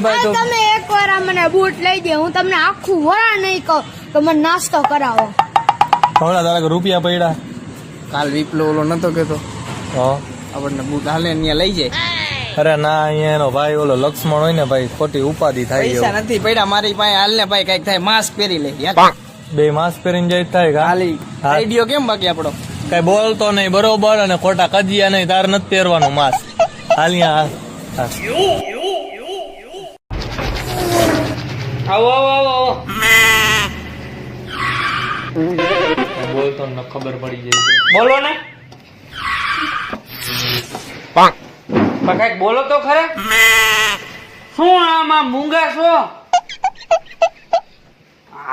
તમે એકવાર મને બૂટ લઈ દે, હું તમને આખું વરા નહીં કહું તો મને નાસ્તો કરાવો. હમણાં તારા રૂપિયા પડ્યા કાલ વિપલો ઓલો નતો કેતો હા આપણને બૂટ હાલે અહીંયા લઈ જાય. અરે ના, અહીંયા એનો ભાઈ ઓલો લક્ષ્મણ હોય ને ભાઈ, ખોટી ઉપાધિ થાય. પૈસા નથી પડ્યા મારી પાસે, હાલ ને ભાઈ કઈક થાય માસ્ક પહેરી લે. બે માસ્ક પહેરીને જાય થાય કા? ખાલી આઈડિયો કેમ બાકી આપણો કઈ બોલતો નહીં બરોબર, અને ખોટા કજિયા નહીં, તાર નથી પહેરવાનું માસ્ક. હાલિયા આવો આવો આવો આવો. બોલતો ને ખબર પડી જાય. બોલો ને કઈક બોલો તો ખરે. શું આમાં મૂંગા છો?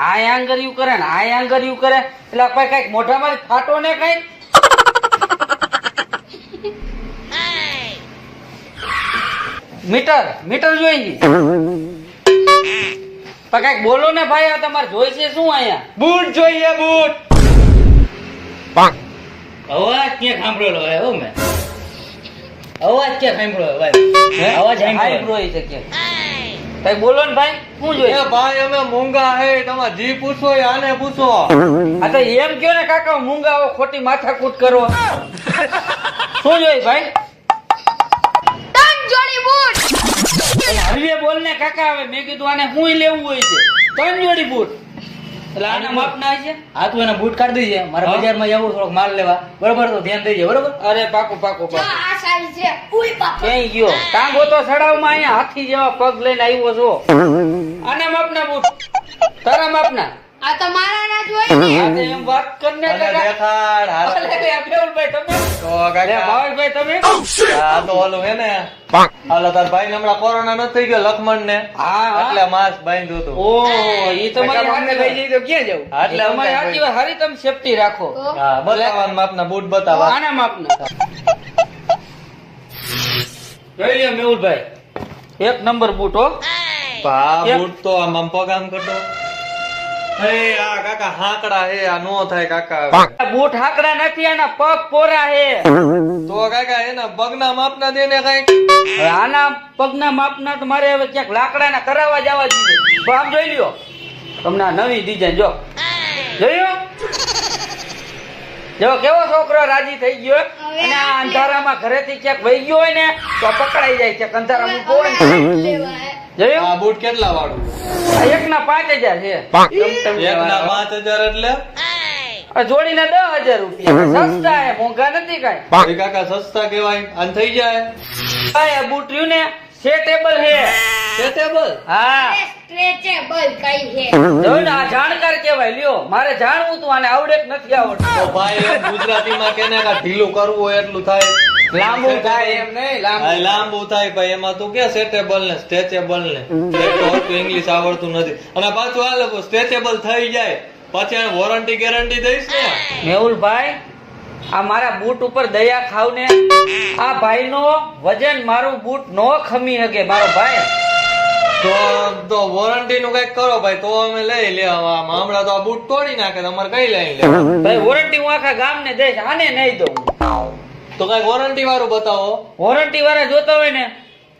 આ આંગરિયું કરે ને આ આંગરિયું કરે એટલે કોઈ કઈક મોઢામાં ફાટો ને કઈક. મીટર જોઈ ની કઈક બોલો ને ભાઈ. આ તમારે જોઈ છે શું? અહીંયા બૂટ જોઈએ બૂટ. અવાજ ક્યાં સાંભળેલો હોય? હો મેં અવાજ ક્યાં સાંભળ્યો ભાઈ? અવાજ સાંભળ્યો છે કે કઈ બોલો ને ભાઈ. શું જોઈએ ભાઈ? અમે મૂંગા હે, તમે જી પૂછો આને પૂછો. આ તો એમ કયો ને કાકા મૂંગા હો, ખોટી માથાકૂટ કરો. શું જોઈએ ભાઈ? 3 જોડી બૂટ. હવે બોલ ને કાકા. હવે મેં કીધું આને શું લેવું હોય છે? 3 જોડી બૂટ. એટલે આના માપ ના છે. હા તું એના બૂટ કાઢી દેજે, મારે બજારમાં જવું થોડોક માલ લેવા. બરોબર, તો ધ્યાન દેજે. બરોબર. અરે પાકું પાકું જો પાકું. આ સાઈઝ છે. ઉઈ બાપા. ક્યાંય ગયો ટાંગો તો સડાવમાં અહીંયા હાથી જેવા પગ લઈને આવ્યો છો. આના માપના બૂટ, તારા માપના. આ તો મારા ના જ હોય ને. આ તો એમ વાત કરને કાકા. દેખાડ હાલ. અરે અબ્દુલભાઈ તમે, તો કાકા ભાવેશભાઈ તમે. આ તો ઓલું હે ને, હાલો તાર ભાઈ ને હમણાં કોરોના નથી થઈ ગયો લક્ષ્મણ ને, હા એટલે માસ્ક બાંધ્યું હતું. ઓ ઈ તમારી હાથે લઈ જઈ તો ક્યાં જવું? એટલે તમારી હાથી વાત હારી, તમે સેફટી રાખો. તો હા, બતાવવાનું માપના બૂટ બતાવવા. આના માપના જોઈ લ્યો મેહુલભાઈ, 1 નંબર બૂટ હો. આ બૂટ તો આમ પગ આમ કરતો. એ આ કાકા હાંકડા હે, આ નો થાય કાકા. આ બૂટ હાકડા નથી, આના પગ પોરા હે. તો કાકા એના પગના માપના દે ને કઈક. હવે આના પગના માપના તો મારે હવે ક્યાંક લાકડાના કરાવવા જવા જોઈએ. તો આમ જોઈ લ્યો, તમને આ નવી ડિઝાઇન જો જોયો. જો કેવો છોકરો રાજી થઈ ગયો. અને આ અંધારામાં ઘરેથી ક્યાંક વહી ગયો હોય ને તો પકડાઈ જાય છે. અંધારામાં મૂકો હોય ને. લેવા હે. જોયું? આ બૂટ કેટલા વાળું? આ 1 ના 5000 છે. એક ના 5000 એટલે આ જોડીના 10000 રૂપિયા. સસ્તા હે, મોંઘા નથી કાંઈ. એ કાકા સસ્તા કેવાય, આન થઈ જાય. આ બૂટ રહ્યું ને સેટેબલ હે. સેટેબલ. હા સ્ટ્રેચેબલ કઈ છે. જોયું ને, આ જાણકાર કેવાય. લ્યો, મારે જાણવું તું, આને આવડે કે નથી આવડતું. તો ભાઈ એમ ગુજરાતીમાં કેને કા ઢીલું કરવું હોય એટલું થાય. લાંબુ થાય એમ નહીં, લાંબુ. હા, લાંબુ થાય ભાઈ. એમાં તું કે સેટેબલ ને સ્ટ્રેચેબલ ને, એક તો હતું ઇંગ્લિશ આવડતું નથી. અને પાછું આ લોકો સ્ટ્રેચેબલ થઈ જાય પછી એને વોરંટી ગેરંટી દઈશ ને. મેહુલભાઈ, આ મારા બૂટ ઉપર દયા ખાવ ને. આ ભાઈનો વજન મારું બૂટ નો ખમી શકે મારો ભાઈ. તો વોરંટી નું કઈક કરો ભાઈ, તો અમે લઈ લેવા. હમણાં તો આ બૂટ તોડી નાખે, તમારે કઈ લઈ લેવા? ભાઈ વોરંટી હું આખા ગામને દઈશ, આને નહીં દઉં. તો કઈ વોરંટી વાળું બતાવો. વોરંટી વાળા જોતા હોય ને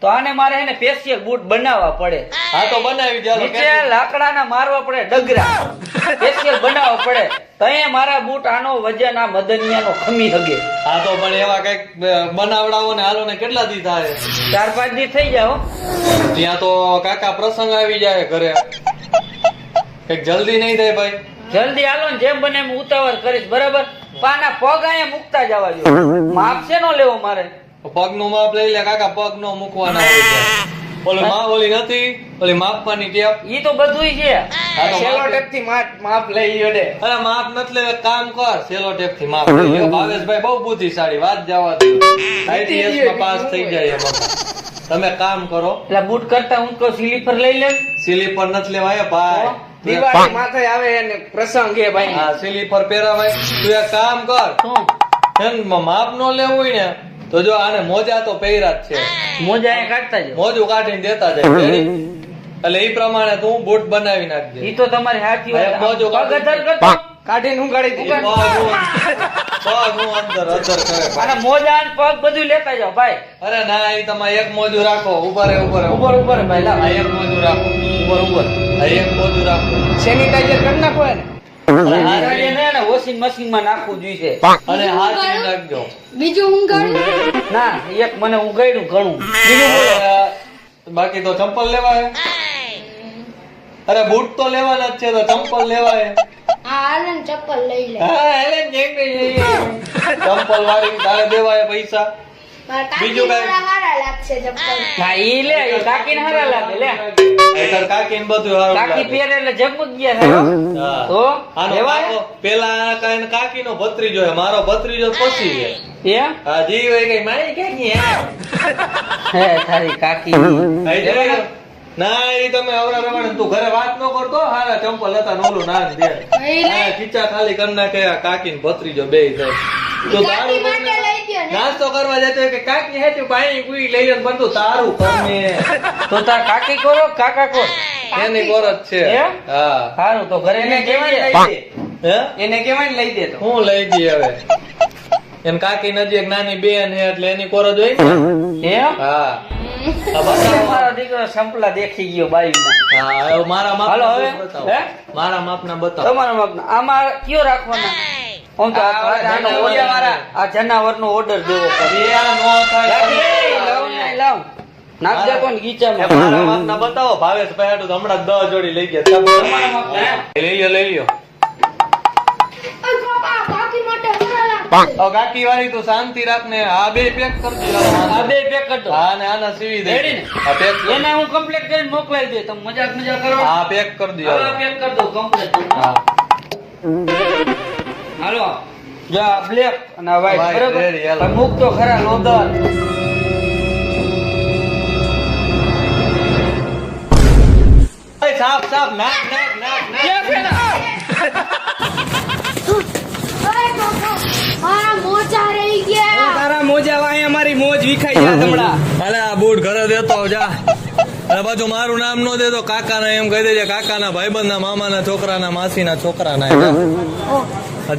તો આને મારે હે ને સ્પેશિયલ બૂટ બનાવવા પડે. હા તો બનાવી દો. નીચે લાકડાના મારવા પડે, ડગરા સ્પેશિયલ બનાવવા પડે. તો અહીંયા મારા બૂટ આનો વજન આ મદનિયાનો ખમી હગે. હા તો પણ એવા કઈક બનાવડાવો ને હાલો ને, કેટલા દી થાય? 4-5 દી થઈ જાય હો. ત્યાં તો કાકા પ્રસંગ આવી જાય ઘરે, કઈક જલ્દી નહીં થાય ભાઈ. જલ્દી હાલો ને, જેમ બને એમ ઉતાવળ કરીશ. બરાબર? પાના પગ અહીંયા મૂકતા જવા જોઈએ. માપ છે નો લેવો મારે. પગ નું માપ લઈ લે કાકા, પગ નો મૂકવાના હોય છે. ઓલી નથી ઓલી માપવાની ટેપ. ઈ તો બધું છે. તો સેલો માપ- ટેપ થી માપ લઈ લ્યો ને. અરે માપ નથી લેવે, કામ કર સેલો ટેપ થી માપ લઈ લે. ભાવેશભાઈ બહુ બુદ્ધિશાળી, વાત જવા દો. ITS માં પાસ થઈ જાય એમાં. તમે કામ કરો. એટલે બૂટ કરતા હું તો સ્લીપર લઈ લે. સ્લીપર નથી લેવાય ભાઈ. દિવાળી માથે આવે ને પ્રસંગ હે ભાઈ. હા, સ્લીપર પહેરાવાય. તું એક કામ કર, શું એમ માપ નો લેવું હોય ને તો જો આને મોજા તો પહેરા જ છે, મોજા અહીંયા કાઢતા જ. મોજું કાઢીને દેતા જાય. એટલે ઈ પ્રમાણે તું બૂટ બનાવી નાખજે. ઈ તો તમારી હાથી ભાઈ, મોજો પગ કાઢી. અધર કરતો કાઢીને હું કાઢી એ પગ હું અંદર કરે અને મોજા ને પગ બધું લેતા જાઓ ભાઈ. અરે ના એ તમે એક મોજું રાખો ઉપર ઉપર ઉપર ભાઈ લાવ. આ એક મોજું રાખો ઉપર ઉપર. આ એક મોજું રાખો સેનિટાઈઝર કરી નાખો એને. ગાડી ને વોશિંગ મશીન માં નાખવું જોઈએ. અને હાથ નાખજો બીજું હું કરું ના એક મને ઉગાડ્યું ઘણું. બીજું બોલો. બાકી તો ચંપલ લેવાય અરે બૂટ તો લેવાના જ છે તો ચંપલ લેવાય હા હાલ ને ચપ્પલ લઈ લે હા એટલે ચંપલ વાળી તારે દેવાય પૈસા મારા બીજું કાકી કાંઈ? હારા લાગશે ચપ્પલ હા ઈ લે ઈ કાકીને હારા લાગે લે. તાર કાકીને બધું સારું કાકી લાગે. પહેરે એટલે ઝગમગ ગયા છે હો. હા. તો આનો લેવાય? કાકો પેલા કાંઈ કાકીનો ભત્રીજો છે મારો ભત્રીજો પછી છે એમ હા જી હોય કઈ મારી કાકી હે તારી કાકી ના એ તમે અવરા રમણ તું ઘરે વાત ન કરતો હારા ચંપલ હતા નોલું ના દે નહીં લે. હા ખીચા ખાલી કરી નાખે આ કાકીને ભત્રીજો બેય થાય તો કાકી તારું માટે લઈ દ્યો ને નાસ્તો કરવા જતો હોય કે કાકી હે તું પાણી પી લઈ લે પણ તું તારું કરને તો તાર કાકી કરો કાકા કરો એની કોરત છે એમ? હા સારું તો ઘરે એને કહેવાય ને. હે એને કેવાય ને લઈ દે તો. હું લઈ દી હવે એન કાકી નજી એક નાની બેન હે એટલે એની કોરજ હોય ને એમ હા મારો દીકરો સંપલા દેખી ગયો બાઈમાં. હા હવે મારા માપ હાલો હવે. હે? મારા માપના બતાવો તમારા માપના આમાં કયો રાખવાના આમ તો આ આનો જનાવર order- વાળા. આ જનાવરનો ઓર્ડર દેવો પડે. એ આ નો થાય લાવ ને, લાવ નાખ દે કોણ એ ગીચામાં. મારા માપના બતાવો ભાવેશ ભાઈ હાટુ તો હમણાં 10 જોડી લઈ ગયા તમારા માપના, હે? લઈ લ્યો ઓય બાપા કાકી માટે હારા લાગશે હવે કાકી વાળી તું શાંતિ રાખ ને આ બે પેક કરજો આ બે પેક કરતો હા ને આના સીવી દે રેડી ને? આ પેક એને હું કમ્પ્લીટ કરીને મોકલાઈ દે તમે મજાક કરો. હા પેક કરી દો હાલો પેક કરી દો કમ્પ્લીટ. હા હાલો જો આ બ્લેક અને આ white, White, બરાબર ready, હાલો. પણ મૂક તો ખરા લોદર. એ સાફ સાફ નાખ નાખ નાખ નાખ ક્યાં છે ને? ઓય બાપા મારા મોજા રહી ગયા તારા મોજા વાય અમારી મોજ વિખાઈ જાય હમણાં. અલે આ બૂટ ઘરે દેતો જા અને પાછું મારું નામ નો દેતો કાકાના એમ કહી દેજે કાકાના ભાઈબંધના મામાના છોકરાના માસીના છોકરાના એમ.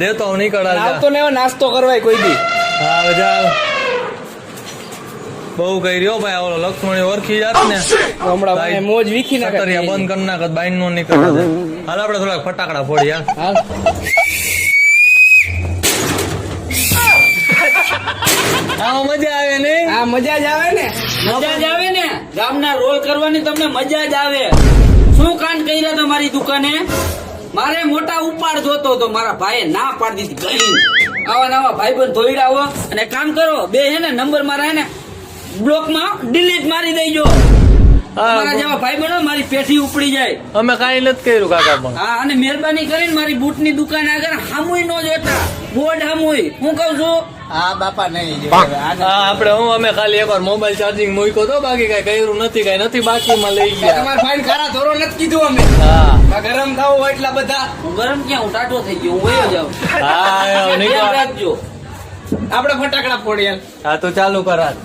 દેતો હું નીકળા જા આવતો ને એવો નાસ્તો કરવાય કોઈ દી. હા હવે જા બહુ કઈ રહ્યો ભાઈ ઓલો લક્ષ્મણી ઓળખી જાત ને હમણાં મને મોજ વીખી નાખે. સતરિયા બંધ કરી નાખત બાઈન નો નીકળે હાલ આપણે થોડાક ફટાકડા ફોડી હા હાલ. આમાં મજા આવે નહીં આ મજા જ આવે ને. મજા જ આવે ને ગામના રોલ કરવાની તમને મજા જ આવે. શું કાંડ કર્યા તમારી દુકાને? મારે મોટા ઉપાડ જોતો હતો મારા ભાઈએ ના પાડી દીધી ગઈ. આવા નવા ભાઈબંધ ધોઈડા હો અને કામ કરો બે હે ને નંબર મારા હે ને બ્લોકમાં ડિલીટ મારી દેજો. મારા જેવા ભાઈબંધો મારી પેઠી ઉપડી જાય. અમે કાંઈ નથી કર્યું કાકા પણ હા અને મહેરબાની કરીને મારી બૂટની દુકાન આગળ હામુય નો જોતા બોર્ડ હામુય હું કહું છું. હા બાપા નહીં જો. હા આપણે હું અમે ખાલી એકવાર મોબાઈલ ચાર્જિંગ મૂક્યો તો બાકી કઈ કર્યું નથી કઈ નથી બાકીમાં લઈ ગયા તમારા ભાઈ ખારા ધોરો નથી કીધું અમે. હા આ ગરમ થાવ હોય એટલા બધા. હું ગરમ ક્યાં હું ટાટો થઈ ગયો હું વયો જાઉં. હા ધ્યાન નીકળ રાખજો. આપણે ફટાકડા ફોડીએ. હા તો ચાલુ કર હાલ.